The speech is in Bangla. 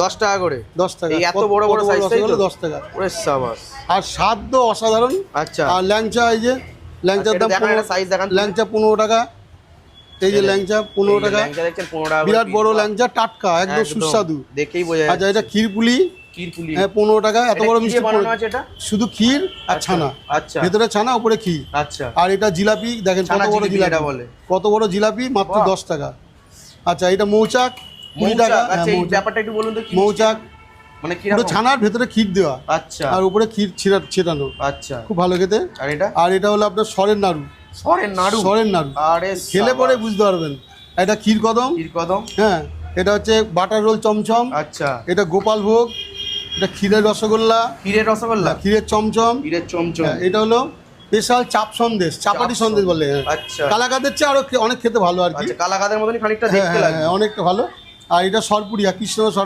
10 টাকা করে। 10 টাকা। এই এত বড় বড় সাইজ তাই তো? 10 টাকা। ওরে সাবাস। আর স্বাদ তো অসাধারণ। আচ্ছা। আর ল্যাংচা, এই যে ল্যাংচার দাম 15 সাইজ দেখান। ল্যাংচা 15 টাকা। এই যে ল্যাংচা 15 টাকা। ল্যাংচা দেখছেন 15 টাকা। বিরাট বড় ল্যাংচা, টাটকা, একদম সুস্বাদু, দেখেই বোঝা যাচ্ছে। আচ্ছা এটা ক্ষীরপুলি, ক্ষীরপুলি, হ্যাঁ 15 টাকা। এত বড় মিষ্টি বানানো আছে এটা? শুধু ক্ষীর আর ছানা। আচ্ছা। ভেতরে ছানা, উপরে ক্ষীর। আচ্ছা। আর এটা জিলাপি, দেখেন কত বড় জিলাপি বলে। কত বড় জিলাপি, মাত্র 10 টাকা। আচ্ছা এটা মৌচাক 20 টাকা। আচ্ছা এই ব্যাপারটা একটু বলুন তো কি? মৌচাক মানে কি পুরো রকম? ছানার ভেতরে ক্ষীর দেওয়া। আচ্ছা। আর উপরে ক্ষীর ছেটানো। আচ্ছা। খুব ভালো খেতে। আর এটা হলো আপনার সরের নাড়ু। সরের নাড়ু আরে খেলে পরে বুঝতে পারবেন। এটা ক্ষীর কদম। হ্যাঁ এটা হচ্ছে বাটার রোল চমচম। আচ্ছা। এটা গোপাল ভোগ। এটা ক্ষীরের রসগোল্লা। ক্ষীরের চমচম। এটা হলো স্পেশাল চাপ সন্দেশ, চাপাটি সন্দেশ বলে। আচ্ছা। কালাকাঁদের চেয়ে আরো অনেক খেতে ভালো আর কি। কালাকাঁদের মতনই খানিকটা দেখতে লাগে। অনেকটা ভালো। আর এটা সরপুরিয়া, কৃষ্ণ